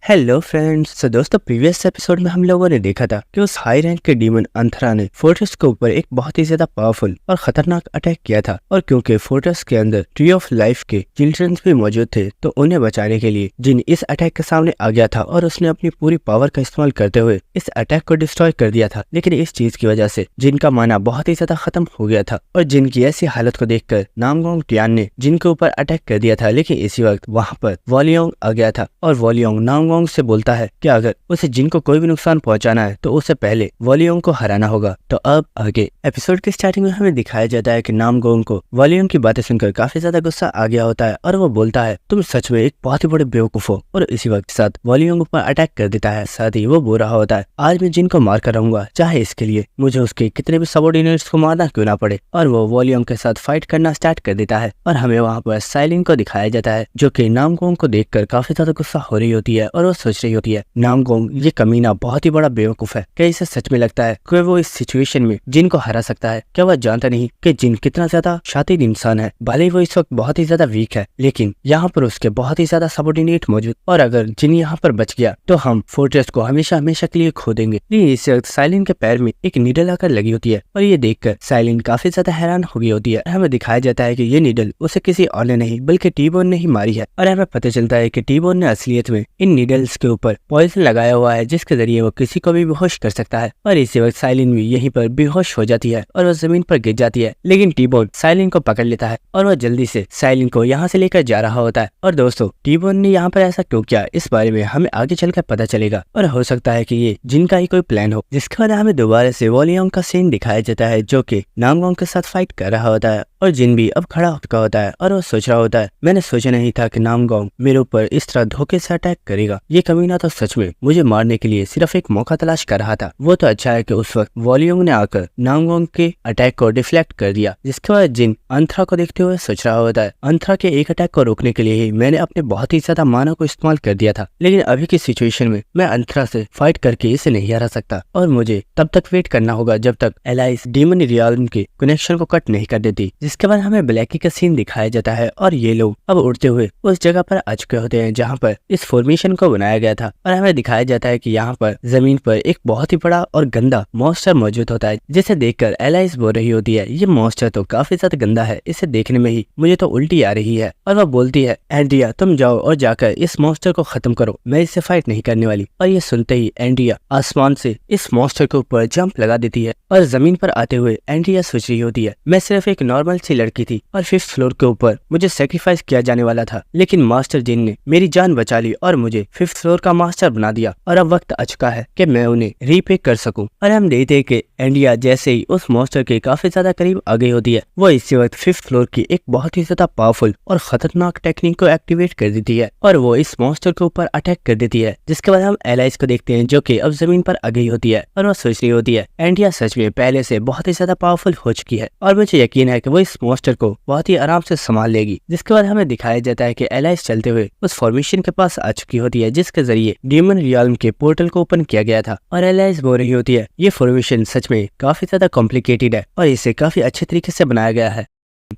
Hello friends. दोस्तों previous episode में हम लोगों ने देखा था कि उस हाई रैंक के डीमन अंथरा ने फोर्ट्रेस के ऊपर एक बहुत ही ज्यादा पावरफुल और खतरनाक अटैक किया था। और क्योंकि फोर्ट्रेस के अंदर ट्री ऑफ लाइफ के चिल्ड्रंस भी मौजूद थे तो उन्हें बचाने के लिए जिन इस अटैक के सामने आ गया था और उसने अपनी पूरी पावर का इस्तेमाल करते हुए इस अटैक को डिस्ट्रॉय कर दिया था। लेकिन इस चीज की वजह से जिन का माना बहुत ही ज्यादा खत्म हो गया था और जिन की ऐसी हालत को देखकर नामगोंग टियान ने जिन के ऊपर अटैक कर दिया था। लेकिन इसी वक्त वहाँ पर वॉलियोंग आ गया था और वॉलियोंग नामगोंग से बोलता है कि अगर उसे जिन को कोई भी नुकसान पहुंचाना है तो उसे पहले वॉलियोंग को हराना होगा। तो अब आगे एपिसोड के स्टार्टिंग में हमें दिखाया जाता है कि नामगोंग को वॉलियोंग की बातें सुनकर काफी ज्यादा गुस्सा आ गया होता है और वो बोलता है तुम सच में एक बहुत ही बड़े बेवकूफ हो। और इसी वक्त साथ वॉलियोंग पर अटैक कर देता है। साथ ही वो बोल रहा होता है आज मैं जिन को मार कर रहूंगा, चाहे इसके लिए मुझे उसके कितने भी सबऑर्डिनेट्स को मारना क्यों ना पड़े। और वो वॉलियोंग के साथ फाइट करना स्टार्ट कर देता है और हमें वहाँ पर साइलिन को दिखाया जाता है जो कि नामगोंग को देखकर काफी ज्यादा गुस्सा हो रही होती है और वो सोच रही होती है नामगोंग ये कमीना बहुत ही बड़ा बेवकूफ है। क्या इसे सच में लगता है कि वो इस सिचुएशन में जिन को हरा सकता है? क्या वह जानता नहीं कि जिन कितना ज्यादा शातिर इंसान है? भले ही वो इस वक्त बहुत ही ज्यादा वीक है लेकिन यहाँ पर उसके बहुत ही ज्यादा सबऑर्डिनेट मौजूद, और अगर जिन यहाँ पर बच गया तो हम फोर्ट्रेस को हमेशा हमेशा के लिए खो देंगे। लेकिन इस वक्त साइलिन के पैर में एक नीडल आकर लगी होती है और ये देखकर साइलिन काफी ज्यादा हैरान हो गई होती है। हमें दिखाया जाता है कि ये नीडल उसे किसी और ने नहीं बल्कि टी-बोन ने ही मारी है। और हमें पता चलता है कि टी-बोन ने असलियत में इन नीडल्स के ऊपर पॉइजन लगाया हुआ है जिसके जरिए वो किसी को भी बेहोश कर सकता है। और इसी वक्त साइलिन भी यहीं पर बेहोश हो जाती है और वो जमीन पर गिर जाती है। लेकिन टी-बोन साइलिन को पकड़ लेता है और वह जल्दी से साइलिन को यहाँ से लेकर जा रहा होता है। और दोस्तों टी-बोन ने यहाँ पर ऐसा क्यों किया इस बारे में हमें आगे चलकर पता चलेगा और हो सकता है कि ये जिनका ही कोई प्लान हो। जिसके बाद हमें दोबारा से वॉलियोंग का सीन दिखाया जाता है जो कि नामगोंग के साथ फाइट कर रहा होता है और जिन भी अब खड़ा हो चुका होता है और वो सोच रहा होता है मैंने सोचा नहीं था कि नामगोंग मेरे ऊपर इस तरह धोखे से अटैक करेगा। ये कमीना तो सच में मुझे मारने के लिए सिर्फ एक मौका तलाश कर रहा था। वो तो अच्छा है कि उस वक्त वॉलियोंग ने आकर नामगोंग के अटैक को डिफ्लेक्ट कर दिया। जिसके बाद जिन अंथरा को देखते हुए सोच रहा होता है अंथरा के एक अटैक को रोकने के लिए ही मैंने अपने बहुत ही ज्यादा माना को इस्तेमाल कर दिया था। लेकिन अभी की सिचुएशन में मैं अंथरा से फाइट करके इसे नहीं हरा सकता और मुझे तब तक वेट करना होगा जब तक एलाइस डीमन रियल्म के कनेक्शन को कट नहीं कर देती। जिसके बाद हमें ब्लैकी का सीन दिखाया जाता है और ये लोग अब उड़ते हुए उस जगह पर आ चुके होते हैं जहाँ पर इस फॉर्मेशन को बनाया गया था। और हमें दिखाया जाता है कि यहाँ पर जमीन पर एक बहुत ही बड़ा और गंदा मॉन्स्टर मौजूद होता है जिसे देखकर एलाइस बोल रही होती है ये मॉन्स्टर तो काफी ज्यादा गंदा है, इसे देखने में ही मुझे तो उल्टी आ रही है। और वह बोलती है एंड्रिया तुम जाओ और जाकर इस मॉन्स्टर को खत्म करो, मैं इससे फाइट नहीं करने वाली। और ये सुनते ही एंड्रिया आसमान से इस मॉन्स्टर के ऊपर जंप लगा देती है और जमीन पर आते हुए एंड्रिया सोच रही होती है मैं सिर्फ एक नॉर्मल सी लड़की थी और 5th फ्लोर के ऊपर मुझे सेक्रीफाइस किया जाने वाला था, लेकिन मास्टर जिन ने मेरी जान बचा ली और मुझे 5th फ्लोर का मास्टर बना दिया और अब वक्त आ चुका है कि मैं उन्हें रीपे कर सकूं। और हम देखते हैं कि एंड्रिया जैसे ही उस मॉन्स्टर के काफी ज्यादा करीब आ गई होती है वो इसी वक्त 5th फ्लोर की एक बहुत ही ज्यादा पावरफुल और खतरनाक टेक्निक को एक्टिवेट कर देती है और वो इस मॉन्स्टर के ऊपर अटैक कर देती है। जिसके बाद हम एलाइस को देखते हैं जो कि अब जमीन पर आ गई होती है और वो सोच रही होती है एंड्रिया सच में पहले से बहुत ही ज्यादा पावरफुल हो चुकी है और मुझे यकीन है कि वो इस मॉन्स्टर को बहुत ही आराम से संभाल लेगी। जिसके बाद हमें दिखाया जाता है कि एलाइस चलते हुए उस फॉर्मेशन के पास आ चुकी होती है जिसके जरिए डीमन रियल्म के पोर्टल को ओपन किया गया था। और एलाइस बोल रही होती है ये फॉर्मेशन सच में काफी ज्यादा कॉम्प्लिकेटेड है और इसे काफी अच्छे तरीके से बनाया गया है,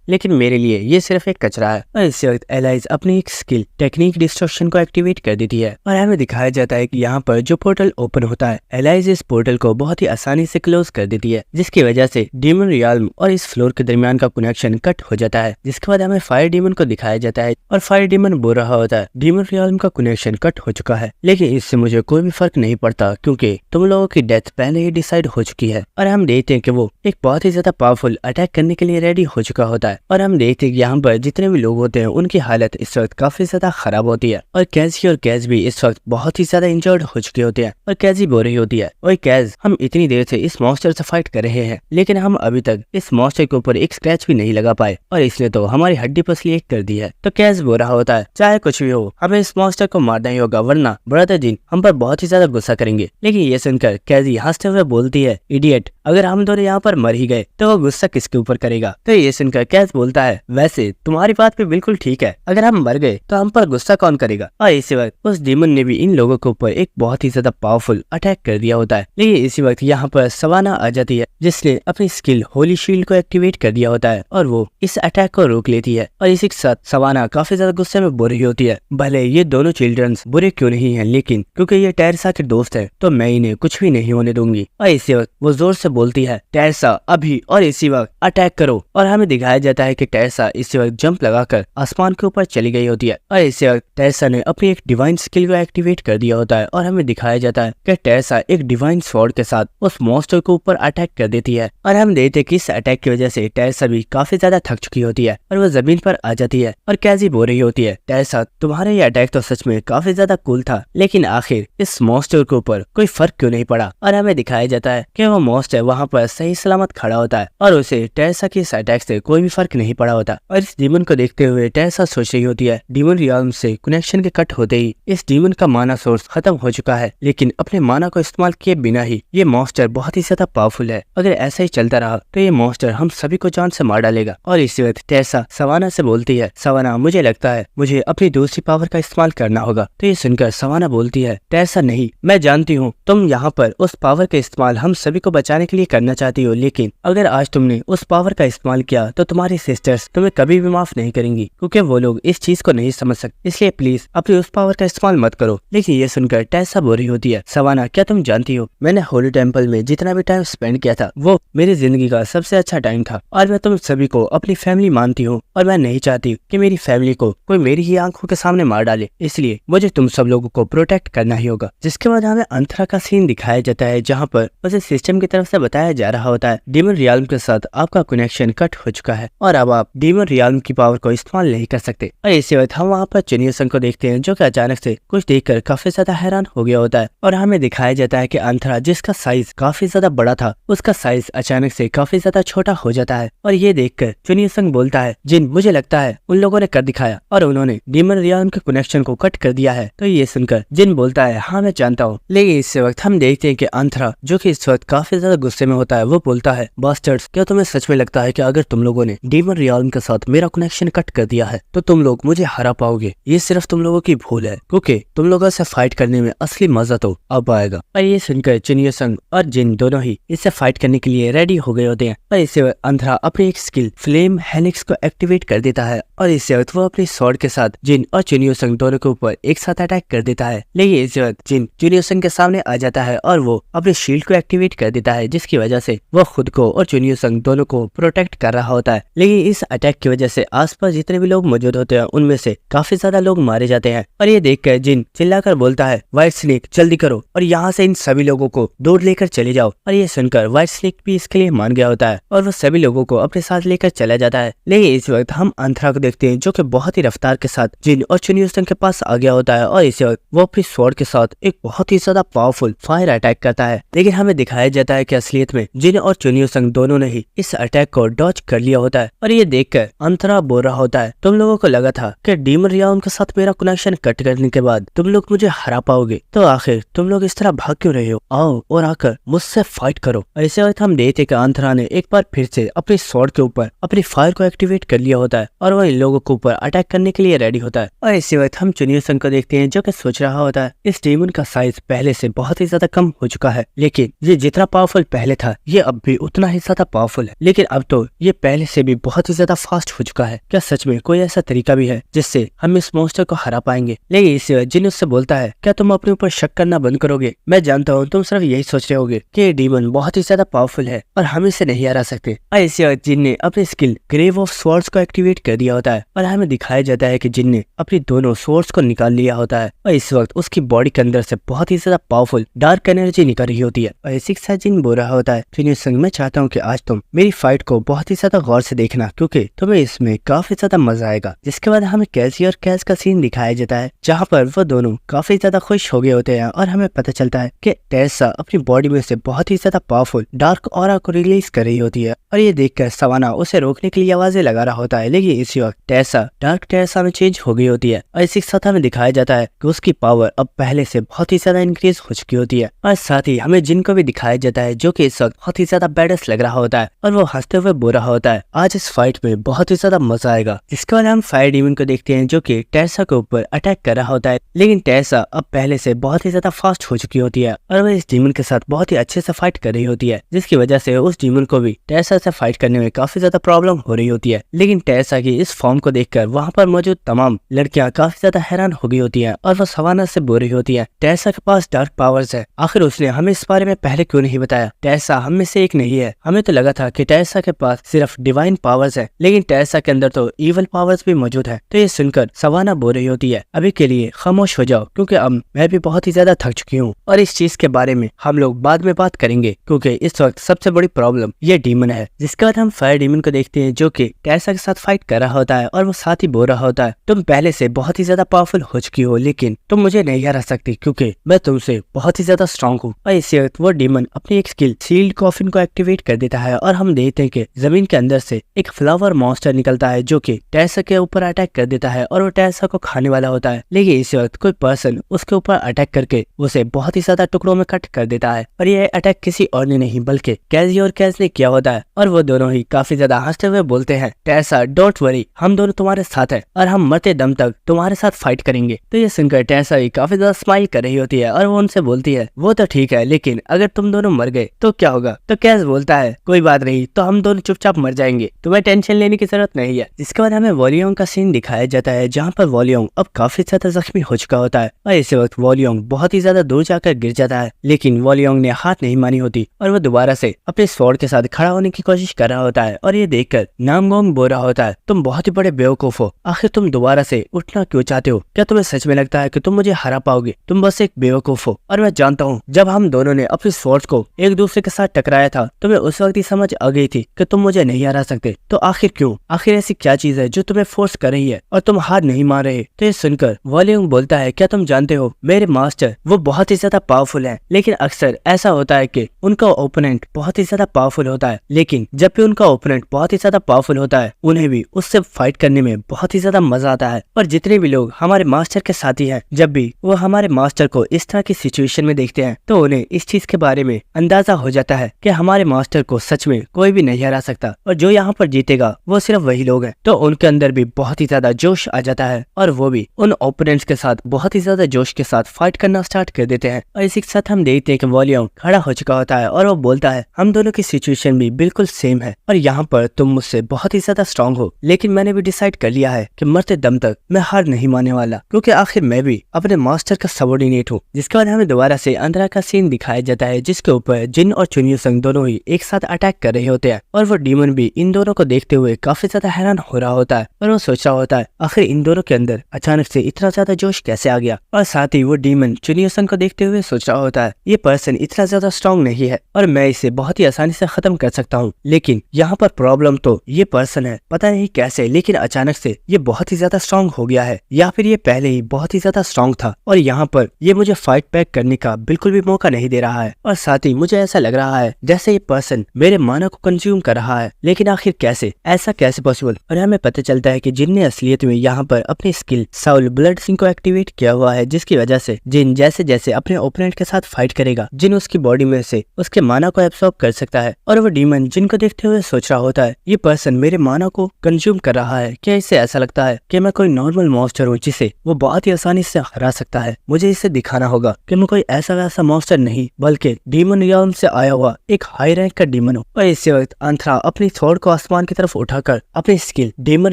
लेकिन मेरे लिए ये सिर्फ एक कचरा है। और इस वक्त एलाइस अपनी एक स्किल टेक्निक डिस्ट्रक्शन को एक्टिवेट कर देती है और हमें दिखाया जाता है कि यहाँ पर जो पोर्टल ओपन होता है एलाइस इस पोर्टल को बहुत ही आसानी से क्लोज कर देती है जिसकी वजह से डीमन रियल्म और इस फ्लोर के दरमियान का कनेक्शन कट हो जाता है। जिसके बाद हमें फायर डीमन को दिखाया जाता है और फायर डीमन बोल रहा होता है डीमन रियल्म का कनेक्शन कट हो चुका है लेकिन इससे मुझे कोई भी फर्क नहीं पड़ता क्योंकि तुम लोगों की डेथ पहले ही डिसाइड हो चुकी है। और हम देखते हैं कि वो एक बहुत ही ज्यादा पावरफुल अटैक करने के लिए रेडी हो चुका होता है और हम देखते हैं कि यहाँ पर जितने भी लोग होते हैं उनकी हालत इस वक्त काफी ज्यादा खराब होती है और कैजी और कैज भी इस वक्त बहुत ही ज्यादा इंजर्ड हो चुके होते हैं। और कैजी बोल रही होती है ओए कैज हम इतनी देर से इस मॉन्स्टर से फाइट कर रहे हैं लेकिन हम अभी तक इस मॉन्स्टर के ऊपर एक स्क्रैच भी नहीं लगा पाए और इसने तो हमारी हड्डी पसली एक कर दी है। तो कैज बोल रहा होता है चाहे कुछ भी हो हमें इस मॉन्स्टर को मारना ही होगा वरना ब्रदर जिन हम पर बहुत ही ज्यादा गुस्सा करेंगे। लेकिन ये सुनकर कैजी हंसते हुए बोलती है इडियट अगर हम दोनों यहाँ पर मर ही गए तो वो गुस्सा किसके ऊपर करेगा। तो ये सुनकर कैस बोलता है वैसे तुम्हारी बात भी बिल्कुल ठीक है, अगर हम मर गए तो हम पर गुस्सा कौन करेगा। और इसी वक्त उस डीमन ने भी इन लोगों के ऊपर एक बहुत ही ज्यादा पावरफुल अटैक कर दिया होता है। लेकिन इसी वक्त यहाँ पर सवाना आ जाती है जिसने अपनी स्किल होली शील्ड को एक्टिवेट कर दिया होता है और वो इस अटैक को रोक लेती है। और इसी के साथ सवाना काफी ज्यादा गुस्से में बोल रही होती है, भले ये दोनों चिल्ड्रंस बुरे क्यों नहीं है, लेकिन क्योंकि ये टेरेसा के दोस्त है तो मैं इन्हें कुछ भी नहीं होने दूंगी। और इसी वक्त वो जोर से बोलती है टेरेसा अभी और इसी वक्त अटैक करो। और हमें दिखाया जाता है कि टेरेसा इसी वक्त जंप लगाकर आसमान के ऊपर चली गई होती है। और इसी वक्त टेरेसा ने अपनी एक डिवाइन स्किल को एक्टिवेट कर दिया होता है और हमें दिखाया जाता है कि टेरेसा एक डिवाइन स्वॉर्ड के साथ उस मॉन्स्टर के ऊपर अटैक कर देती है। और हम देखते हैं कि इस अटैक की वजह से टेरेसा भी काफी ज्यादा थक चुकी होती है और वो जमीन पर आ जाती है। और कैसी बोल रही होती है टेरेसा तुम्हारा ये अटैक तो सच में काफी ज्यादा कूल था, लेकिन आखिर इस मॉन्स्टर के ऊपर कोई फर्क क्यों नहीं पड़ा। और हमें दिखाया जाता है कि वो मॉन्स्टर वहाँ पर सही सलामत खड़ा होता है और उसे टेरेसा की इस अटैक से कोई भी फर्क नहीं पड़ा होता। और इस डीमन को देखते हुए टेरेसा सोच रही होती है डीमन रियल्म से कनेक्शन के कट होते ही इस डीमन का माना सोर्स खत्म हो चुका है, लेकिन अपने माना को इस्तेमाल किए बिना ही ये मॉन्स्टर बहुत ही ज्यादा पावरफुल है। अगर ऐसा ही चलता रहा तो ये मॉन्स्टर हम सभी को जान से मार डालेगा। और इसी वक्त टेरेसा सवाना से बोलती है सवाना मुझे लगता है मुझे अपनी दूसरी पावर का इस्तेमाल करना होगा। तो ये सुनकर सवाना बोलती है टेरेसा नहीं, मैं जानती हूँ तुम यहाँ पर उस पावर का इस्तेमाल हम सभी को बचाने के लिए करना चाहती हो, लेकिन अगर आज तुमने उस पावर का इस्तेमाल किया तो तुम्हारी सिस्टर्स तुम्हें कभी भी माफ नहीं करेंगी, क्योंकि वो लोग इस चीज को नहीं समझ सकते, इसलिए प्लीज अपनी उस पावर का इस्तेमाल मत करो। लेकिन ये सुनकर टेरेसा बोल रही होती है सवाना क्या तुम जानती हो मैंने होली टेम्पल में जितना भी टाइम स्पेंड किया था वो मेरी जिंदगी का सबसे अच्छा टाइम था और मैं तुम सभी को अपनी फैमिली मानती हूँ और मैं नहीं चाहती कि मेरी फैमिली को कोई मेरी ही आंखों के सामने मार डाले, इसलिए मुझे तुम सब लोगों को प्रोटेक्ट करना ही होगा। जिसके बाद हमें अंतरा का सीन दिखाया जाता है जहाँ पर उसे सिस्टम की तरफ से बताया जा रहा होता है डीमन रियल्म के साथ आपका कनेक्शन कट हो चुका है और अब आप डीमन रियल्म की पावर को इस्तेमाल नहीं कर सकते। और इसी वक्त हम वहाँ पर चुनियोसन को देखते हैं जो कि अचानक से कुछ देखकर काफी ज्यादा हैरान हो गया होता है और हमें दिखाया जाता है कि अंतरा जिसका साइज काफी ज्यादा बड़ा था उसका साइज अचानक से काफी ज्यादा छोटा हो जाता है। और ये देखकर चुनियोसन बोलता है जिन मुझे लगता है उन लोगों ने कर दिखाया और उन्होंने डीमन रियल्म के कनेक्शन को कट कर दिया है। तो ये सुनकर जिन बोलता है हाँ मैं जानता हूँ। लेकिन इस वक्त हम देखते हैं कि अंतरा जो कि इस वक्त काफी ज्यादा गुस्से में होता है वो बोलता है बास्टर्ड्स क्या तुम्हें सच में लगता है कि अगर तुम लोगों ने डीमन रियल्म के साथ मेरा कनेक्शन कट कर दिया है तो तुम लोग मुझे हरा पाओगे? ये सिर्फ तुम लोगों की भूल है, क्योंकि तुम लोगों से फाइट करने में असली मजा तो अब आएगा। और ये सुनकर चुनियोसन और जिन दोनों ही इससे फाइट करने के लिए रेडी हो गए होते हैं। और इससे अंतरा अपनी एक स्किल फ्लेम हेलिक्स को एक्टिवेट कर देता है और इससे वक्त वो अपनी स्वॉर्ड के साथ जिन और चुनियोसन दोनों के ऊपर एक साथ अटैक कर देता है। लेकिन इस वक्त जिन चुनियोसन के सामने आ जाता है और वो अपने शील्ड को एक्टिवेट कर देता है, जिसकी वजह से वो खुद को और चुनियोसन दोनों को प्रोटेक्ट कर रहा होता है। लेकिन इस अटैक की वजह से आसपास जितने भी लोग मौजूद होते हैं उनमें से काफी ज्यादा लोग मारे जाते हैं। और ये देखकर जिन चिल्लाकर बोलता है व्हाइट स्नेक जल्दी करो और यहाँ से इन सभी लोगों को दौड़ लेकर चले जाओ। और ये सुनकर व्हाइट स्नेक भी इसके लिए मान गया होता है और वो सभी लोगों को अपने साथ लेकर चला जाता है। लेकिन इस वक्त हम अंतरा को देखते हैं जो कि बहुत ही रफ्तार के साथ जिन और चुनियोसन के पास आ गया होता है और इस वक्त वो अपनी स्वॉर्ड के साथ एक बहुत ही ज्यादा पावरफुल फायर अटैक करता है। लेकिन हमें दिखाया जाता है कि असलियत में जिन और चुनियोसन दोनों ने ही इस अटैक को डॉज कर लिया होता है। और ये देखकर अंतरा बोल रहा होता है तुम लोगों को लगा था कि डीमन रियल्म के साथ मेरा कनेक्शन कट करने के बाद तुम लोग मुझे हरा पाओगे, तो आखिर तुम लोग इस तरह भाग क्यों रहे हो? आओ और आकर मुझसे फाइट करो। ऐसे वक्त हम देखते कि अंतरा ने एक बार फिर से अपनी स्वॉर्ड के ऊपर अपनी फायर को एक्टिवेट कर लिया होता है और वो इन लोगों के ऊपर अटैक करने के लिए रेडी होता है। और इसी वक्त हम चुनियोसन को देखते हैं जो कि सोच रहा होता है इस डीमन का साइज पहले से बहुत ही ज्यादा कम हो चुका है, लेकिन ये जितना पावरफुल पहले था ये अब भी उतना ही ज्यादा पावरफुल है, लेकिन अब तो ये पहले से भी बहुत ही ज्यादा फास्ट हो चुका है। क्या सच में कोई ऐसा तरीका भी है जिससे हम इस मॉन्स्टर को हरा पाएंगे? लेकिन इसी वक्त जिन उससे बोलता है क्या तुम अपने ऊपर शक करना बंद करोगे? मैं जानता हूँ तुम सिर्फ यही सोच रहे होगे कि ये डीमन बहुत ही ज्यादा पावरफुल है और हम इसे नहीं हरा सकते। और इसी वक्त जिन ने अपनी स्किल ग्रेव ऑफ स्वॉर्ड्स को एक्टिवेट कर दिया होता है और हमें दिखाया जाता है कि जिन ने अपनी दोनों स्वॉर्ड्स को निकाल लिया होता है और इस वक्त उसकी बॉडी के अंदर से बहुत ही ज्यादा पावरफुल डार्क एनर्जी निकल रही होती है। और इसी के साथ जिन बोल रहा होता है चुनियोसन मैं चाहता हूँ कि आज तुम मेरी फाइट को बहुत ही ज्यादा गौर से देखना, क्योंकि तुम्हें इसमें काफी ज्यादा मजा आएगा। जिसके बाद हमें कैसी और कैस का सीन दिखाया जाता है जहाँ पर वो दोनों काफी ज्यादा खुश हो गए होते हैं और हमें पता चलता है कि टेरेसा अपनी बॉडी में से बहुत ही ज्यादा पावरफुल डार्क ऑरा को रिलीज कर रही होती है। और ये देखकर सवाना उसे रोकने के लिए आवाजें लगा रहा होता है, लेकिन इसी वक्त टेरेसा डार्क टेरेसा में चेंज हो गई होती है। और इसी के साथ हमें दिखाया जाता है कि उसकी पावर अब पहले से बहुत ही ज्यादा इंक्रीज हो चुकी होती है। और साथ ही हमें जिन को भी दिखाया जाता है जो कि इस वक्त बहुत ही ज्यादा बैडस लग रहा होता है और वो हंसते हुए बोल रहा होता है आज इस फाइट में बहुत ही ज्यादा मजा आएगा। इसके बाद हम फायर डीमन को देखते हैं जो कि टेरेसा के ऊपर अटैक कर रहा होता है, लेकिन टेरेसा अब पहले से बहुत ही ज्यादा फास्ट हो चुकी होती है और वह इस डीमन के साथ बहुत ही अच्छे से फाइट कर रही होती है, जिसकी वजह से उस डीमन को भी टेरेसा से फाइट करने में काफी ज्यादा प्रॉब्लम हो रही होती है। लेकिन टेरेसा की इस फॉर्म को देखकर वहाँ पर मौजूद तमाम लड़कियां काफी ज्यादा हैरान हो गई होती है और वो सवाना से बोल रही होती है टेरेसा के पास डार्क पावर्स है, आखिर उसने हमें इस बारे में पहले क्यों नहीं बताया। टेरेसा हम में से एक नहीं है, हमें तो लगा था कि टेरेसा के पास सिर्फ डिवाइन पावर्स है, लेकिन टेरेसा के अंदर तो इवल पावर्स भी मौजूद है। तो ये सुनकर सवाना बोल रही होती है अभी के लिए खामोश हो जाओ, क्योंकि अब मैं भी बहुत ही ज्यादा थक चुकी हूँ और इस चीज के बारे में हम लोग बाद में बात करेंगे, क्योंकि इस वक्त सबसे बड़ी प्रॉब्लम ये डीमन है। जिसके बाद हम फायर डीमन को देखते हैं जो कि टेरेसा के साथ फाइट कर रहा होता है और वो साथ ही बोल रहा होता है तुम पहले से बहुत ही ज्यादा पावरफुल हो चुकी हो, लेकिन तुम मुझे नहीं हरा सकती क्योंकि मैं तुमसे बहुत ही ज्यादा स्ट्रॉन्ग हूँ। और इसी वक्त वो डीमन अपनी एक स्किल सील्ड कॉफिन को एक्टिवेट कर देता है और हम देखते हैं कि जमीन के अंदर से एक फ्लावर मॉन्स्टर निकलता है जो कि टेरेसा के ऊपर अटैक कर देता है और वो टेरेसा को खाने वाला होता है। लेकिन इसी वक्त कोई पर्सन उसके ऊपर अटैक करके उसे बहुत ही ज्यादा टुकड़ों में कट कर देता है और यह अटैक किसी और ने नहीं बल्कि कैजी और कैज ने किया होता है। और वो दोनों ही काफी ज्यादा हंसते हुए बोलते हैं टेरेसा डोंट वरी, हम दोनों तुम्हारे साथ हैं और हम मरते दम तक तुम्हारे साथ फाइट करेंगे। तो ये सुनकर टेरेसा ही काफी ज्यादा स्माइल कर रही होती है और वो उनसे बोलती है वो तो ठीक है, लेकिन अगर तुम दोनों मर गए तो क्या होगा। तो कैज बोलता है कोई बात नहीं, तो हम दोनों चुपचाप मर जाएंगे, तुम्हें टेंशन लेने की जरूरत नहीं है। इसके बाद हमें वॉल्यूम का सीन दिखाया जाता है जहाँ पर वॉल्यूम अब काफी ज्यादा जख्मी हो चुका होता है और इसी वक्त वॉल्यूम बहुत ही ज्यादा दूर जाकर गिर जाता है, लेकिन वॉल्यूम ने हाथ नहीं मानी होती और वो दोबारा से अपने स्वॉर्ड के साथ खड़ा होने की कोशिश कर रहा होता है। और ये देखकर नामगोंग बोल रहा होता है तुम बहुत ही बड़े बेवकूफ हो, आखिर तुम दोबारा से उठना क्यों चाहते हो, क्या तुम्हें सच में लगता है कि तुम मुझे हरा पाओगे, तुम बस एक बेवकूफ हो। और मैं जानता हूँ जब हम दोनों ने अपने स्वॉर्ड को एक दूसरे के साथ टकराया था तुम्हें उस वक्त ही समझ आ गई थी कि तुम मुझे नहीं हरा सकते, तो आखिर क्यों, आखिर ऐसी क्या चीज है जो तुम्हें फोर्स कर रही है और तुम हार नहीं मान रहे। तो ये सुनकर वॉल्यूम बोलता है क्या तुम जानते हो मेरे मास्टर वो बहुत ही ज्यादा पावरफुल है, लेकिन अक्सर ऐसा होता है कि उनका ओपोनेंट बहुत ही ज्यादा पावरफुल होता है, लेकिन जब भी उनका ओपोनेंट बहुत ही ज्यादा पावरफुल होता है उन्हें भी उससे फाइट करने में बहुत ही ज्यादा मजा आता है। और जितने भी लोग हमारे मास्टर के साथी हैं जब भी वो हमारे मास्टर को इस तरह की सिचुएशन में देखते हैं तो उन्हें इस चीज के बारे में अंदाजा हो जाता है कि हमारे मास्टर को सच में कोई भी नहीं हरा सकता और जो यहाँ पर जीतेगा वो सिर्फ वही लोग हैं। तो उनके अंदर भी बहुत ही ज्यादा जोश आ जाता है और वो भी उन ओपोनेंट्स के साथ बहुत ही ज्यादा जोश के साथ फाइट करना स्टार्ट कर देते हैं। और इसी के साथ हम देखते हैं कि वॉल्यूम खड़ा हो चुका होता है और वो बोलता है हम दोनों की सिचुएशन भी बिल्कुल सेम है और यहाँ पर तुम मुझसे बहुत ही ज्यादा स्ट्रॉन्ग हो, लेकिन मैंने भी डिसाइड कर लिया है कि मरते दम तक मैं हार नहीं मानने वाला, क्योंकि आखिर मैं भी अपने मास्टर का सबॉर्डिनेट हूँ। जिसके बाद हमें दोबारा से अंदर का सीन दिखाया जाता है जिसके ऊपर जिन और चुनियोसंग दोनों ही एक साथ अटैक कर रहे होते हैं और वो डीमन भी इन दोनों को देखते हुए काफी ज्यादा हैरान हो रहा होता है और वो सोच रहा होता है आखिर इन दोनों के अंदर अचानक से इतना ज्यादा जोश कैसे आ गया। और साथ ही वो डीमन चुनियोसंग को देखते हुए सोच रहा होता है ये पर्सन इतना ज्यादा स्ट्रॉन्ग नहीं है और मैं इसे बहुत ही आसानी से खत्म कर सकता हूँ, लेकिन यहाँ पर प्रॉब्लम तो ये पर्सन है, पता नहीं कैसे लेकिन अचानक से ये बहुत ही ज्यादा स्ट्रॉन्ग हो गया है या फिर ये पहले ही बहुत ही ज्यादा स्ट्रॉन्ग था और यहाँ पर ये मुझे फाइट बैक करने का बिल्कुल भी मौका नहीं दे रहा है। और साथ ही मुझे ऐसा लग रहा है जैसे ये पर्सन मेरे माना को कंज्यूम कर रहा है, लेकिन आखिर कैसे, ऐसा कैसे पॉसिबल। और हमें पता चलता है कि जिन ने असलियत में यहाँ पर अपनी स्किल साउल ब्लड सिंह को एक्टिवेट किया हुआ है, जिसकी वजह से जिन जैसे जैसे अपने ओपोनेंट के साथ फाइट करेगा जिन उसकी बॉडी में से उसके माना को एब्सॉर्ब कर सकता है। और वो डीमन जिनको देखते हुए सोच रहा होता है ये पर्सन मेरे माना को कंज्यूम कर रहा है, क्या इससे ऐसा लगता है कि मैं कोई नॉर्मल मॉन्स्टर हूँ जिसे वो बहुत ही आसानी से हरा सकता है। मुझे इसे दिखाना होगा कि मैं कोई ऐसा वैसा मॉन्स्टर नहीं बल्कि डीमन रियल्म से आया हुआ एक हाई रैंक का डीमन हूँ। और इसी वक्त अंथरा अपनी स्वॉर्ड को आसमान की तरफ उठाकर अपनी स्किल डीमन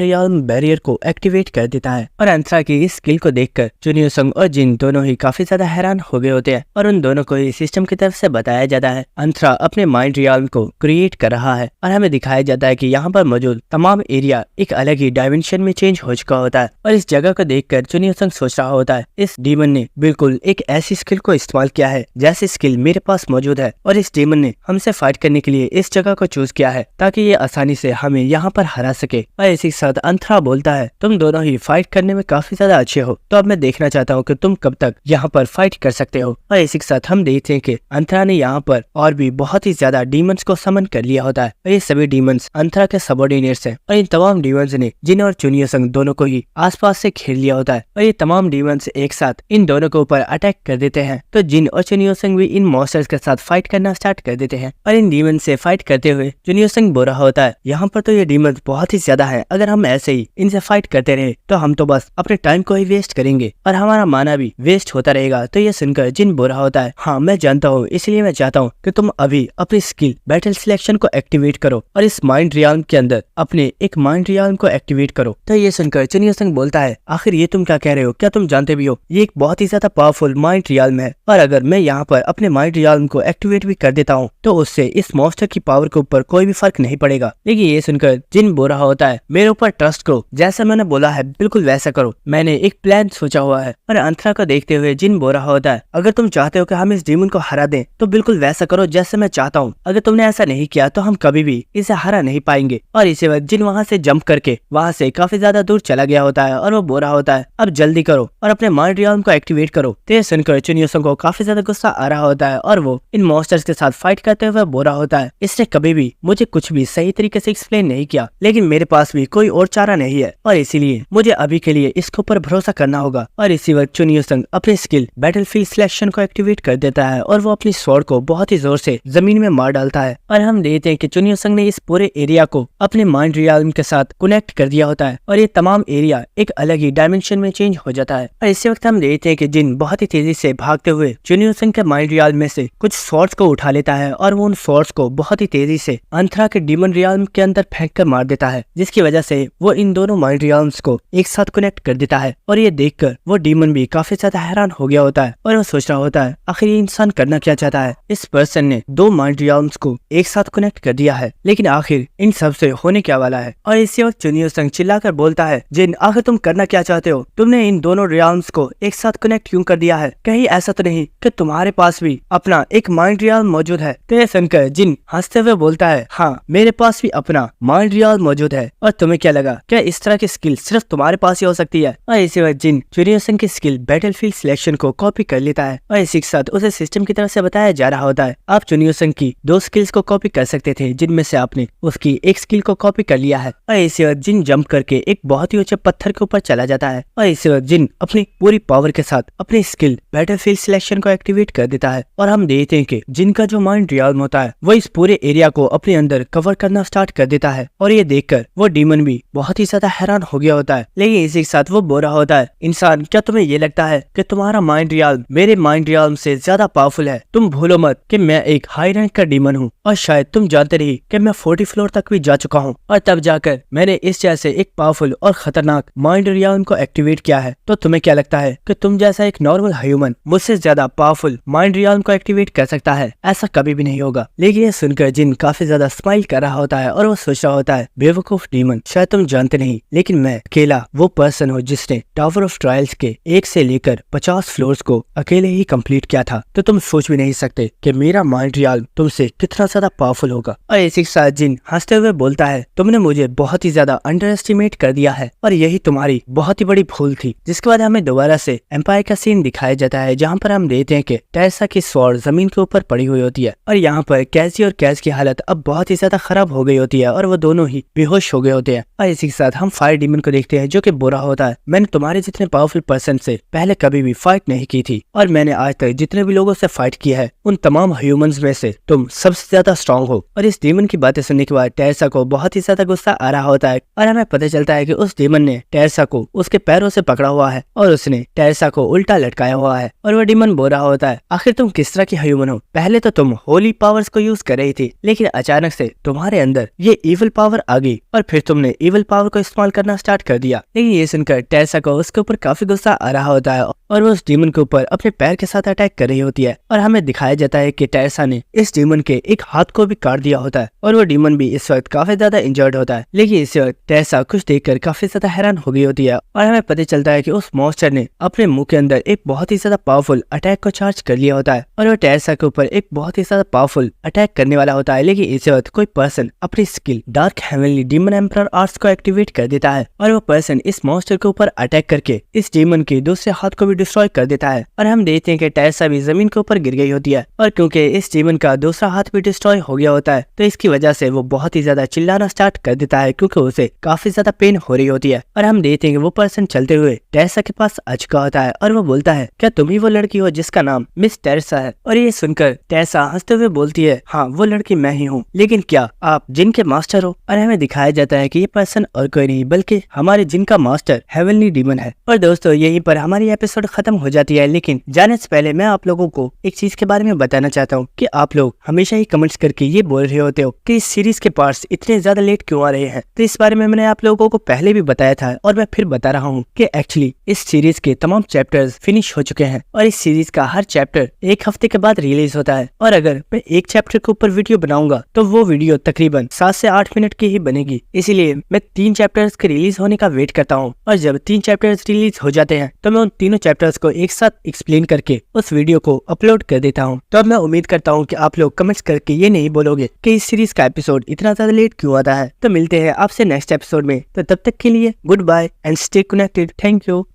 रियल्म बैरियर को एक्टिवेट कर देता है और अंथरा की इस स्किल को देखकर चुनियोसंग और जिन दोनों ही काफी ज्यादा हैरान हो गए होते हैं और उन दोनों को इस सिस्टम की तरफ से बताया जाता है अंथरा अपने माइंड रियल्म को क्रिएट कर रहा है और हमें दिखाया जाता है कि यहाँ पर मौजूद तमाम एरिया एक अलग ही डायमेंशन में चेंज हो चुका होता है। और इस जगह को देखकर चुनियोसंग सोच रहा होता है इस डीमन ने बिल्कुल एक ऐसी स्किल को इस्तेमाल किया है जैसी स्किल मेरे पास मौजूद है और इस डीमन ने हमसे फाइट करने के लिए इस जगह को चूज किया है ताकि ये आसानी से हमें यहाँ पर हरा सके। और इसी के साथ अंथरा बोलता है तुम दोनों ही फाइट करने में काफी ज्यादा अच्छे हो, तो अब मैं देखना चाहता हूँ कि तुम कब तक यहाँ पर फाइट कर सकते हो। और इसी के साथ हम देखते हैं कि अंथरा ने यहाँ पर और भी बहुत ही ज्यादा डीमंस को समन कर लिया होता है और ये सभी डीमंस अंथरा के सबॉर्डिनेट्स हैं और इन तमाम डीमंस ने जिन और चुनियोसंग दोनों को ही आसपास से घेर लिया होता है और ये तमाम डीमंस एक साथ इन दोनों के ऊपर अटैक कर देते हैं। तो जिन और चुनियोसंग भी इन मॉन्स्टर्स के साथ फाइट करना स्टार्ट कर देते हैं और इन डीमन से फाइट करते हुए चुनियोसंग बोल रहा होता है यहाँ पर तो ये डीमंस बहुत ही ज्यादा है, अगर हम ऐसे ही इनसे फाइट करते रहे तो हम तो बस अपने टाइम को ही वेस्ट करेंगे और हमारा माना भी वेस्ट होता रहेगा। तो ये सुनकर जिन बुरा होता है, हाँ मैं जानता हूँ, इसलिए मैं चाहता हूँ कि तुम अभी अपनी स्किल बैटल सिलेक्शन को एक्टिवेट करो और इस माइंड रियाल्म के अंदर अपने एक माइंड रियाल्म को एक्टिवेट करो। तो ये सुनकर चुन युसंग बोलता है, आखिर ये तुम क्या कह रहे हो, क्या तुम जानते भी हो ये एक बहुत ही ज्यादा पावरफुल माइंड रियाल्म है और अगर मैं यहाँ पर अपने माइंड रियाल्म को एक्टिवेट भी कर देता हूँ तो उससे इस मॉन्स्टर की पावर के ऊपर कोई भी फर्क नहीं पड़ेगा। लेकिन ये सुनकर जिन बुरा होता है, मेरे ऊपर ट्रस्ट करो, जैसा मैंने बोला है बिल्कुल वैसा करो, मैंने एक प्लान सोचा हुआ है। और अंतरा को देखते हुए जिन बुरा होता है, अगर तुम चाहते हो कि हम इस डीमन को हरा दें तो बिल्कुल वैसा करो जैसे मैं चाहता हूँ। अगर तुमने ऐसा नहीं किया तो हम कभी भी इसे हरा नहीं पाएंगे। और इसी वक्त जिन वहाँ से जंप करके वहाँ से काफी ज्यादा दूर चला गया होता है और वो बुरा होता है, अब जल्दी करो और अपने माइंड रियाल्म को एक्टिवेट करो। तो ये सुनकर चुन युसंग को काफी ज्यादा गुस्सा आ रहा होता है और वो इन मॉन्स्टर्स के साथ फाइट करते हुए बुरा होता है, इसने कभी भी मुझे कुछ भी सही तरीके से एक्सप्लेन नहीं किया, लेकिन मेरे पास भी कोई और चारा नहीं है और इसीलिए मुझे अभी के लिए इसके ऊपर भरोसा करना होगा। और इसी वक्त चुन युसंग अपने स्किल बैटलफील्ड सिलेक्शन को एक्टिवेट कर देता है और वो अपनी स्वॉर्ड को बहुत ही जोर से जमीन में मार डालता है। और हम देखते हैं कि चुन युसंग ने इस पूरे एरिया को अपने माइंड रियाल्म के साथ कनेक्ट कर दिया होता है और ये तमाम एरिया एक अलग ही डायमेंशन में चेंज हो जाता है। और इसी वक्त हम देखते हैं कि जिन बहुत ही तेजी से भागते हुए चुन युसंग के माइंड रियाल्म में से कुछ स्वॉर्ड्स को उठा लेता है और वो उन स्वॉर्ड्स को बहुत ही तेजी से अंतरा के डीमन रियाल्म के अंदर फेंक कर मार देता है, जिसकी वजह से वो इन दोनों माइंड रियाल्म्स को एक साथ कनेक्ट कर देता है। और ये देखकर वो डीमन भी काफी ज्यादा हैरान हो गया होता है और वो सोच रहा होता है आखिर ये इंसान करना क्या चाहता है। इस पर्सन ने दो माइंड रियाल्म्स को एक साथ कनेक्ट कर दिया है, लेकिन आखिर इन सब से होने क्या वाला है। और इसी वक्त चुन युसंग चिल्लाकर बोलता है, जिन आखिर तुम करना क्या चाहते हो, तुमने इन दोनों रियाल्म्स को एक साथ कनेक्ट क्यों कर दिया है, कहीं ऐसा तो नहीं कि तुम्हारे पास भी अपना एक माइंड रियाल्म मौजूद है। तो ये सुनकर जिन हंसते हुए बोलता है, हाँ मेरे पास भी अपना माइंड रियाल्म मौजूद है और तुम्हें क्या लगा क्या इस तरह की स्किल सिर्फ तुम्हारे पास ही हो सकती है। और इसी वक्त जिन चुन युसंग की स्किल बैटलफील्ड सिलेक्शन को कॉपी कर लेता है और इसी के साथ उसे सिस्टम की तरफ से बताया जा रहा होता है, आप चुन युसंग की दो स्किल्स को कॉपी कर सकते थे जिनमें से आपने उसकी एक स्किल को कॉपी कर लिया है। और इसी वक्त जिन जंप करके एक बहुत ही ऊंचे पत्थर के ऊपर चला जाता है और इसी वक्त जिन अपनी पूरी पावर के साथ अपनी स्किल बैटलफील्ड सिलेक्शन को एक्टिवेट कर देता है और हम देखते हैं कि जिनका जो माइंड रियाल्म होता है वो इस पूरे एरिया को अपने अंदर कवर करना स्टार्ट कर देता है। और ये देखकर वो डीमन भी बहुत ही ज्यादा हैरान हो गया होता है, लेकिन इसी के साथ वो बुरा होता है, इंसान क्या तुम्हें ये लगता है कि तुम्हारा माइंड रियाल्म मेरे माइंड रियाल्म से ज्यादा पावरफुल है? तुम भूलो मत कि मैं एक हाई रैंक का डीमन हूँ और शायद तुम जानते नहीं कि मैं 40 फ्लोर तक भी जा चुका हूँ और तब जाकर मैंने इस जैसे एक पावरफुल और खतरनाक माइंड रियाल्म को एक्टिवेट किया है। तो तुम्हें क्या लगता है कि तुम जैसा एक नॉर्मल ह्यूमन मुझसे ज्यादा पावरफुल माइंड रियाल्म को एक्टिवेट कर सकता है? ऐसा कभी भी नहीं होगा। लेकिन ये सुनकर जिन काफी ज्यादा स्माइल कर रहा होता है और वो सोच रहा होता है, बेवकूफ डीमन, शायद तुम जानते नहीं लेकिन मैं अकेला वो पर्सन हूँ जिसने टावर ऑफ ट्रायल्स के 1 से लेकर 50 फ्लोर्स को अकेले ही कंप्लीट किया था। तो तुम सोच भी नहीं सकते कि मेरा माइंड रियाल्म तुमसे कितना ज्यादा पावरफुल होगा। और इसी के साथ जिन हंसते हुए बोलता है, तुमने मुझे बहुत ही ज्यादा अंडर एस्टिमेट कर दिया है और यही तुम्हारी बहुत ही बड़ी भूल थी। जिसके बाद हमें दोबारा से एम्पायर का सीन दिखाया जाता है जहाँ पर हम देखते हैं कि टेरेसा की स्वॉर्ड जमीन के ऊपर पड़ी हुई होती है और यहाँ पर कैसी और कैस की हालत अब बहुत ही ज्यादा खराब हो गई होती है और वो दोनों ही बेहोश हो गए होते हैं। और इसी के साथ हम फायर डीमन को देखते हैं जो कि बुरा होता है, मैंने तुम्हारे जितने पावरफुल पर्सन से पहले कभी भी फाइट नहीं की थी और मैंने आज तक जितने भी लोगों से फाइट किया है उन तमाम ह्यूमंस में से तुम सबसे ज्यादा स्ट्रॉन्ग हो। और इस डीमन की बातें सुनने के बाद टेरेसा को बहुत ही ज्यादा गुस्सा आ रहा होता है और हमें पता चलता है कि उस डीमन ने टेरेसा को उसके पैरों से पकड़ा हुआ है और उसने टेरेसा को उल्टा लटकाया हुआ है। और वो डीमन बोल रहा होता है, आखिर तुम किस तरह की ह्यूमन हो? पहले तो तुम होली पावर्स को यूज कर रही थी लेकिन अचानक से तुम्हारे अंदर ये इविल पावर आ गई और फिर तुमने इविल पावर को इस्तेमाल करना स्टार्ट कर दिया। लेकिन ये सुनकर टेरेसा को उसके ऊपर काफी गुस्सा आ रहा होता है और वो उस डीमन के ऊपर अपने पैर के साथ अटैक कर रही होती है और हमें दिखाया जाता है कि टेरेसा ने इस डीमन के एक हाथ को भी काट दिया होता है और वो डीमन भी इस वक्त काफी ज्यादा इंजर्ड होता है। लेकिन इस वक्त टेरेसा कुछ देखकर काफी ज्यादा हैरान हो गई होती है और हमें पता चलता है कि उस मॉन्स्टर ने अपने मुंह के अंदर एक बहुत ही ज्यादा पावरफुल अटैक को चार्ज कर लिया होता है और वो टेरेसा के ऊपर एक बहुत ही ज्यादा पावरफुल अटैक करने वाला होता है। लेकिन इस वक्त कोई पर्सन अपनी skill dark heavenly demon emperor arts को एक्टिवेट कर देता है और वो पर्सन इस मॉन्स्टर के ऊपर अटैक करके इस डीमन के दूसरे हाथ को भी डिस्ट्रॉय कर देता है और हम देखते हैं कि टेरेसा भी जमीन के ऊपर गिर गई होती है और क्योंकि इस डीमन का दूसरा हाथ भी डिस्ट्रॉय हो गया होता है तो इसकी वजह से वो बहुत ही ज्यादा चिल्लाना स्टार्ट कर देता है क्योंकि उसे काफी ज्यादा पेन हो रही होती है। और हम देखते हैं कि वो पर्सन चलते हुए टेरेसा के पास आ चुका होता है और वो बोलता है, क्या तुम ही वो लड़की हो जिसका नाम मिस टेरेसा है? और ये सुनकर टेरेसा हंसते हुए बोलती है, हाँ वो लड़की मैं ही हूँ, लेकिन क्या आप जिन जिनके मास्टर हो, और हमें दिखाया जाता है कि ये पर्सन और कोई नहीं बल्कि हमारे जिन का मास्टर हेवनली डीमन है। और दोस्तों यहीं पर हमारी एपिसोड खत्म हो जाती है, लेकिन जाने से पहले मैं आप लोगों को एक चीज के बारे में बताना चाहता हूँ कि आप लोग हमेशा ही कमेंट्स करके ये बोल रहे होते हो कि इस सीरीज के पार्ट्स इतने ज्यादा लेट क्यों आ रहे हैं। तो इस बारे में मैंने आप लोगों को पहले भी बताया था और मैं फिर बता रहा हूँ कि एक्चुअली इस सीरीज के तमाम चैप्टर्स फिनिश हो चुके हैं और इस सीरीज का हर चैप्टर एक हफ्ते के बाद रिलीज होता है। और अगर मैं एक चैप्टर के ऊपर वीडियो बनाऊंगा तो वो वीडियो तकरीबन 7 से 8 मिनट की ही बनेगी। इसीलिए मैं 3 चैप्टर्स के रिलीज होने का वेट करता हूँ और जब 3 चैप्टर्स रिलीज हो जाते हैं तो मैं उन तीनों चैप्टर्स को एक साथ एक्सप्लेन करके उस वीडियो को अपलोड कर देता हूँ। तो अब मैं उम्मीद करता हूँ कि आप लोग कमेंट्स करके ये नहीं बोलोगे कि इस सीरीज का एपिसोड इतना ज्यादा लेट क्यों आता है। तो मिलते हैं आपसे नेक्स्ट एपिसोड में, तो तब तक के लिए good bye and stay connected. Thank you.